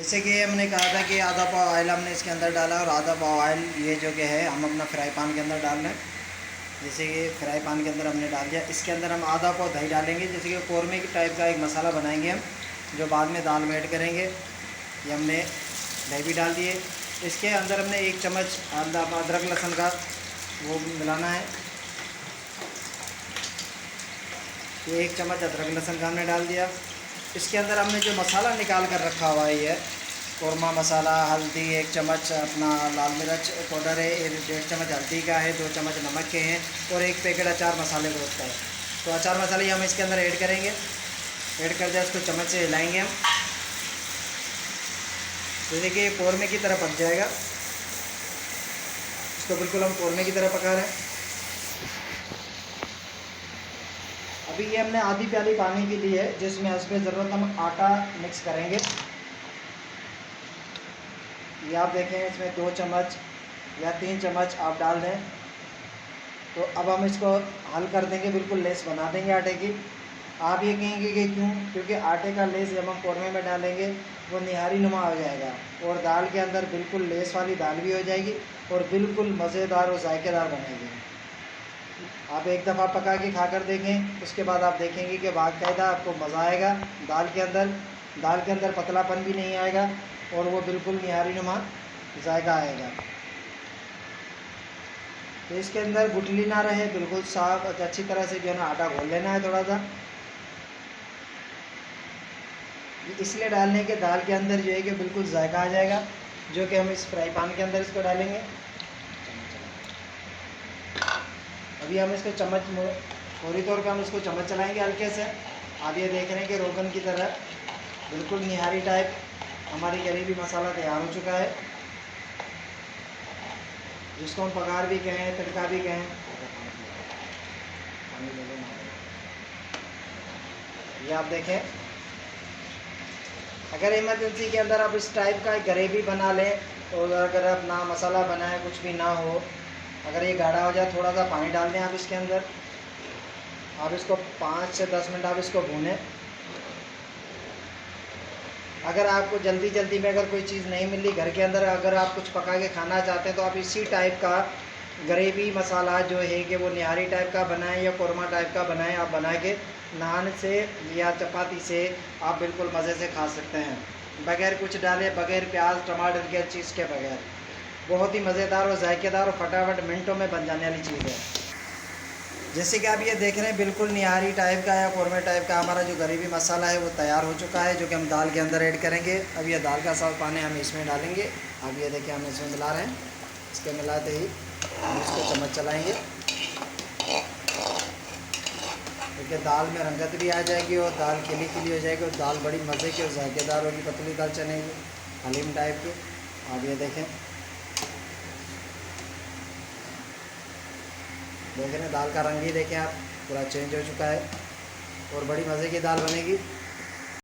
जैसे कि हमने कहा था कि आधा पाव ऑयल हमने इसके अंदर डाला और आधा पाव ऑयल ये जो कि है हम अपना फ्राई पैन के अंदर डाल रहे हैं। जैसे कि फ्राई पैन के अंदर हमने डाल दिया, इसके अंदर हम आधा पाव दही डालेंगे। जैसे कि कौरमे की टाइप का एक मसाला बनाएंगे हम, जो बाद में दाल में ऐड करेंगे। ये हमने दही भी डाल दिए। इसके अंदर हमने 1 चम्मच अदरक लहसुन का वो मिलाना है। ये 1 चम्मच अदरक लहसुन का हमने डाल दिया। इसके अंदर हमने जो मसाला निकाल कर रखा हुआ है, ये कौरमा मसाला, हल्दी 1 चम्मच, अपना लाल मिर्च पाउडर है 1.5 चम्मच हल्दी का है, 2 चम्मच नमक के हैं और 1 पैकेट अचार मसाले रोज का है। तो अचार मसाले हम इसके अंदर ऐड करेंगे। ऐड कर दिया, इसको चम्मच से हिलाएंगे हम। तो देखिए कौरमे की तरह पक जाएगा। इसको बिल्कुल हम कौरमे की तरह पका रहे हैं। अभी ये हमने आधी प्याली पानी की ली है, जिसमें इसमें ज़रूरत हम आटा मिक्स करेंगे। ये आप देखें, इसमें 2 चम्मच या 3 चम्मच आप डाल दें। तो अब हम इसको हल कर देंगे, बिल्कुल लेस बना देंगे आटे की। आप ये कहेंगे कि क्यों? क्योंकि आटे का लेस जब हम कौरमे में डालेंगे वो निहारी नुमा हो जाएगा और दाल के अंदर बिल्कुल लेस वाली दाल भी हो जाएगी और बिल्कुल मज़ेदार और जायकेदार बनेगी। आप एक दफ़ा पका के खा कर देखें, उसके बाद आप देखेंगे कि बाकायदा आपको मज़ा आएगा। दाल के अंदर पतलापन भी नहीं आएगा और वो बिल्कुल निहारी नुमा जायका आएगा। तो इसके अंदर गुठली ना रहे, बिल्कुल साफ अच्छी तरह से जो है ना आटा घोल लेना है थोड़ा सा। इसलिए डालने के दाल के अंदर जो है कि बिल्कुल जायका आ जाएगा, जो कि हम इस फ्राई पैन के अंदर इसको डालेंगे। अभी हम इसको चम्मच फौरी तौर पे हम इसको चम्मच चलाएंगे हल्के से। आप ये देख रहे हैं कि रोगन की तरह बिल्कुल निहारी टाइप हमारी ग्रेवी मसाला तैयार हो चुका है, जिसको हम पगार भी कहें, तड़का भी कहें। ये आप देखें, अगर इमरजेंसी के अंदर आप इस टाइप का ग्रेवी बना लें और अगर अपना मसाला बनाए कुछ भी ना हो, अगर ये गाढ़ा हो जाए, थोड़ा सा पानी डाल दें आप इसके अंदर। आप इसको 5 से 10 मिनट आप इसको भूनें। अगर आपको जल्दी में अगर कोई चीज़ नहीं मिली घर के अंदर, अगर आप कुछ पका के खाना चाहते हैं, तो आप इसी टाइप का ग्रेवी मसाला जो है कि वो निहारी टाइप का बनाएं या कौरमा टाइप का बनाएं। आप बना के नान से या चपाती से आप बिल्कुल मज़े से खा सकते हैं, बगैर कुछ डाले, बगैर प्याज टमाटर के चीज़ के बगैर। बहुत ही मज़ेदार और जायकेदार और फटाफट मिनटों में बन जाने वाली चीज़ है। जैसे कि आप ये देख रहे हैं, बिल्कुल निहारी टाइप का या कौरमे टाइप का हमारा जो ग्रेवी मसाला है वो तैयार हो चुका है, जो कि हम दाल के अंदर ऐड करेंगे। अब ये दाल का साफ पानी हम इसमें डालेंगे। अब ये देखिए हम इसमें मिला रहे हैं। इसके मिलाते ही हम इसको चम्मच चलाएँगे, क्योंकि दाल में रंगत भी आ जाएगी और दाल खिली खिली हो जाएगी और दाल बड़ी मज़े की और जायकेदार होगी, पतली दाल चनेगी हलीम टाइप की। आप ये देखें, देख रहे हैं दाल का रंग ही देखें आप, पूरा चेंज हो चुका है और बड़ी मज़े की दाल बनेगी।